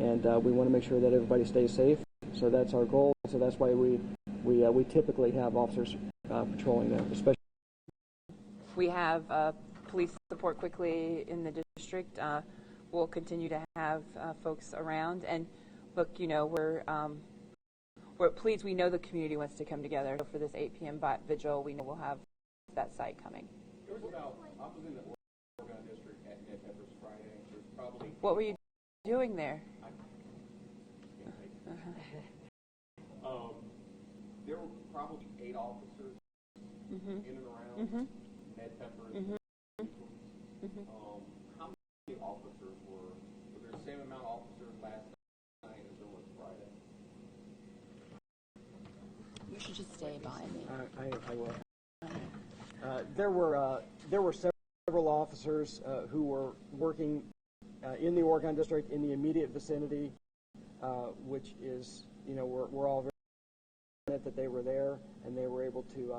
and we want to make sure that everybody stays safe. So that's our goal. So that's why we typically have officers patrolling there, especially. We have police support quickly in the district. We'll continue to have folks around. And look, you know, we're pleased. We know the community wants to come together. So for this 8 p.m. vigil, we know we'll have that site coming. It was about opposite the Oregon district at Ned Pepper's Friday. There's probably. What were you doing there? There were probably 8 officers in and around Ned Pepper. How many officers were there the same amount of officers last night as there was Friday? You should just stay by me. I will. There were several officers who were working in the Oregon district in the immediate vicinity, which is, you know, we're all very fortunate that they were there and they were able to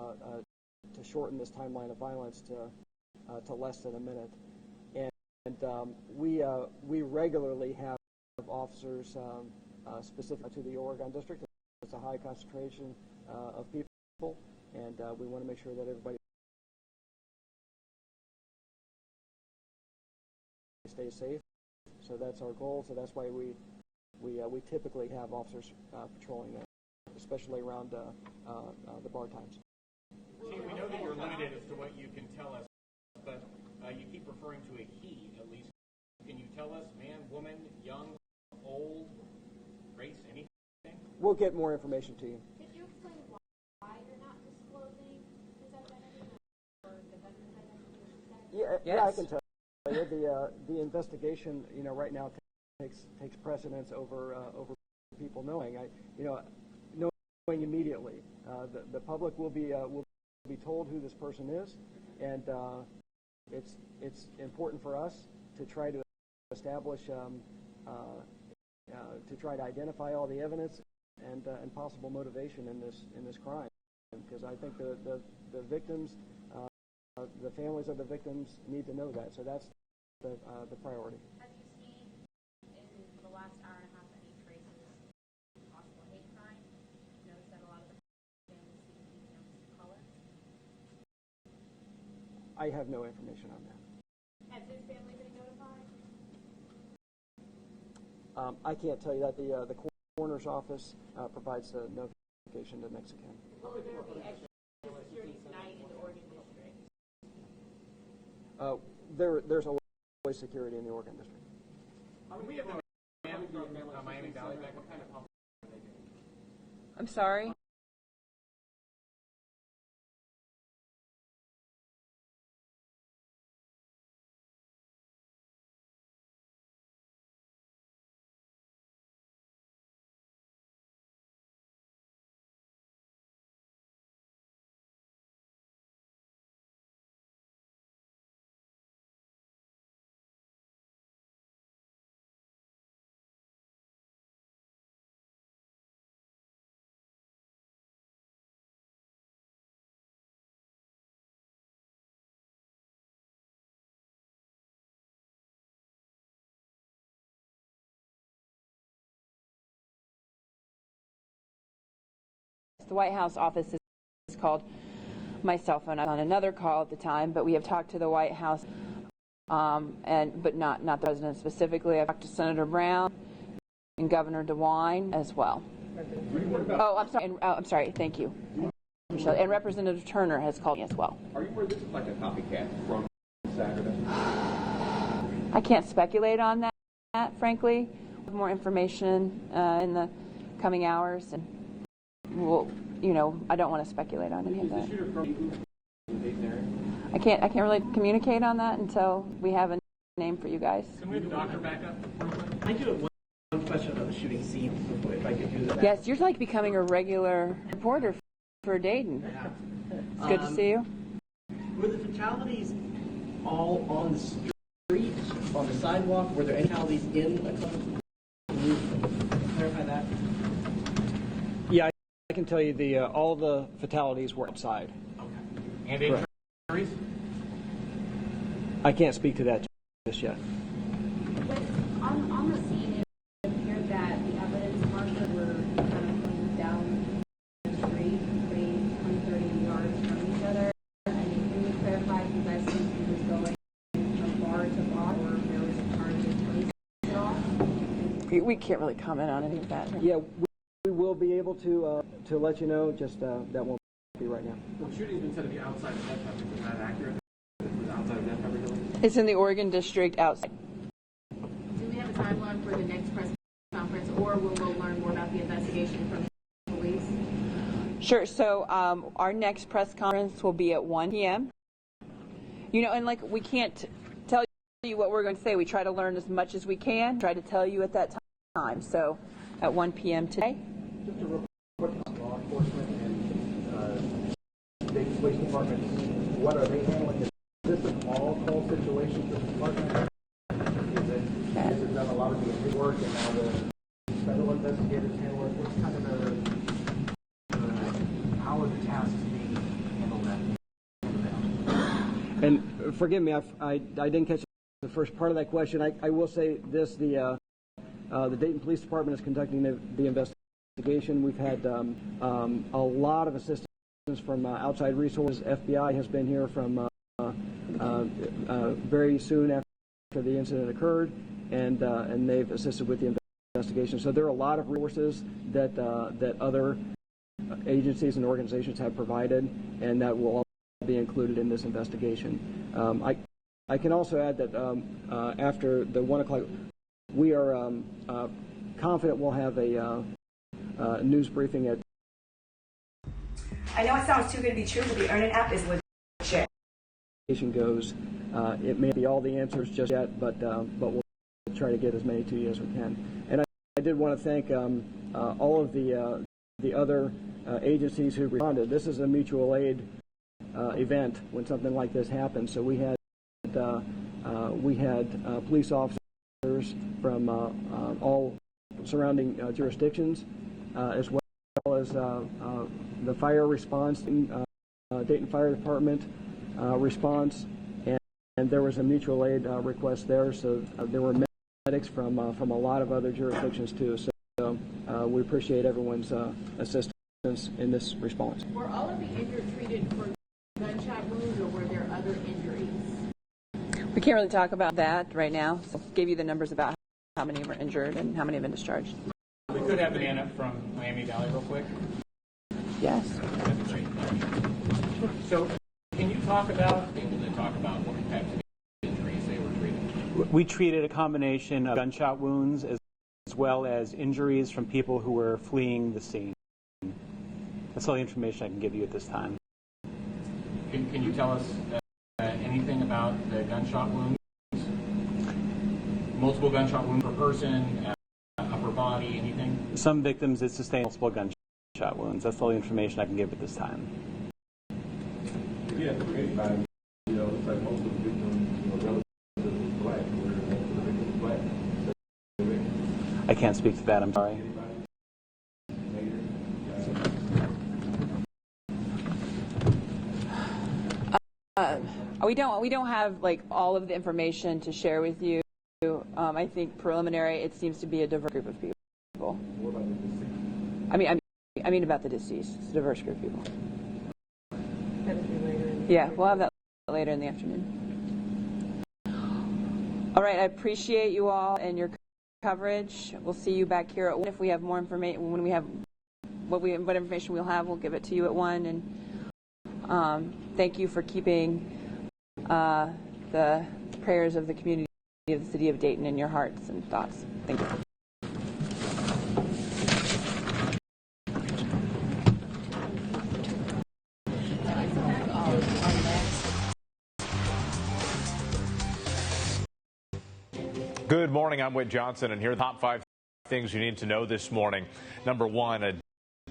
shorten this timeline of violence to less than a minute. And we regularly have officers specific to the Oregon district. It's a high concentration of people, and we want to make sure that everybody stays safe. So that's our goal. So that's why we typically have officers patrolling there, especially around the bar times. Chief, we know that you're limited as to what you can tell us, but you keep referring to a he, at least. Can you tell us, man, woman, young, old, race, anything? We'll get more information to you. Could you explain why you're not disclosing his identity or the veteran's identity? Yeah, I can tell you. The investigation, you know, right now takes precedence over people knowing. Knowing immediately. The public will be told who this person is, and it's important for us to try to establish, to try to identify all the evidence and possible motivation in this crime, because I think the victims, the families of the victims need to know that. So that's the priority. Have you seen in the last hour and a half any traces of possible hate crime? Notice that a lot of the families seem to be young of color. I have no information on that. Has his family been notified? I can't tell you that. The coroner's office provides the notification to Mexican. Will there be extra security tonight in the Oregon district? There's always security in the Oregon district. We have the man from Miami Valley back. What kind of help are they doing? I'm sorry. The White House office is called my cell phone. I was on another call at the time, but we have talked to the White House, but not the president specifically. I've talked to Senator Brown and Governor DeWine as well. Oh, I'm sorry. I'm sorry. Thank you, Michelle. And Representative Turner has called me as well. Are you aware this is like a copycat from Saturday? I can't speculate on that, frankly. More information in the coming hours, and we'll, you know, I don't want to speculate on any of that. I can't really communicate on that until we have a name for you guys. Can we have the doctor back up? I do have one question about the shooting scene, if I could do that. Yes, you're like becoming a regular reporter for Dayton. It's good to see you. Were the fatalities all on the street, on the sidewalk? Were there any fatalities in a club? Can you clarify that? Yeah, I can tell you all the fatalities were outside. Okay. And injuries? I can't speak to that just yet. On the scene, it appears We can't really comment on any of that. Yeah, we will be able to let you know, just that won't be right now. The shooting's been said to be outside of Death Pepper. Is that accurate? It was outside of Death Pepper Hill? It's in the Oregon District outside. Do we have a timeline for the next press conference, or will we learn more about the investigation from police? Sure. So our next press conference will be at 1 p.m. You know, and like we can't tell you what we're going to say. We try to learn as much as we can, try to tell you at that time. So at 1 p.m. today. Just a real quick on law enforcement and Dayton Police Department. What are they handling? Is this an all-call situation for the department? Has it done a lot of the work and now the federal investigators handle it? What's kind of how are the tasks being handled? And forgive me, I didn't catch the first part of that question. I will say this: the Dayton Police Department is conducting the investigation. We've had a lot of assistance from outside resources. FBI has been here from very soon after the incident occurred, and they've assisted with the investigation. So there are a lot of resources that other agencies and organizations have provided, and that will all be included in this investigation. I can also add that after the 1 o'clock, we are confident we'll have a news briefing at. I know it sounds too good to be true, but the Earnin app is legit. Goes, it may be all the answers just yet, but we'll try to get as many to you as we can. And I did want to thank all of the other agencies who responded. This is a mutual aid event when something like this happens. So we had police officers from all surrounding jurisdictions, as well as the fire response, Dayton Fire Department response, and there was a mutual aid request there. So there were medics from a lot of other jurisdictions too. So we appreciate everyone's assistance in this response. Were all of the injured treated for gunshot wounds, or were there other injuries? We can't really talk about that right now. So I'll give you the numbers about how many were injured and how many have been discharged. We could have Anna from Miami Valley real quick. Yes. That's great. So can you talk about what types of injuries they were treating? We treated a combination of gunshot wounds as well as injuries from people who were fleeing the scene. That's all the information I can give you at this time. Can you tell us anything about the gunshot wounds? Multiple gunshot wounds per person, upper body, anything? Some victims did sustain multiple gunshot wounds. That's all the information I can give at this time. Yeah, anybody, it's like most of the victims, relatively black, where most of the victims black. I can't speak to that, I'm sorry. We don't have like all of the information to share with you. I think preliminary, it seems to be a diverse group of people. I mean about the deceased. It's a diverse group of people. Yeah, we'll have that later in the afternoon. All right, I appreciate you all and your coverage. We'll see you back here at 1. If we have more information, when we have what information we'll have, we'll give it to you at 1. And thank you for keeping the prayers of the community of the city of Dayton in your hearts and thoughts. Thank you. Good morning, I'm Whit Johnson, and here are the top 5 things you need to know this morning. Number 1, a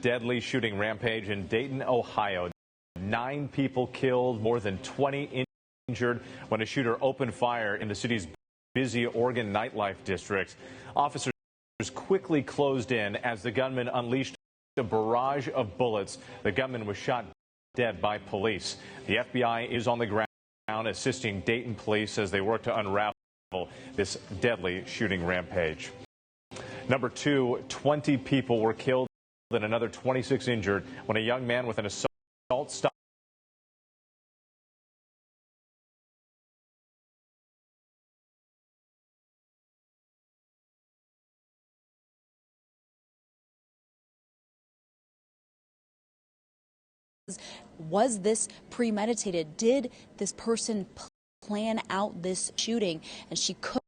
deadly shooting rampage in Dayton, Ohio. 9 people killed, more than 20 injured when a shooter opened fire in the city's busy Oregon nightlife district. Officers quickly closed in as the gunman unleashed a barrage of bullets. The gunman was shot dead by police. The FBI is on the ground assisting Dayton police as they work to unravel this deadly shooting rampage. Number 2, 20 people were killed and another 26 injured when a young man with an assault stopped was this premeditated? Did this person plan out this shooting? And she could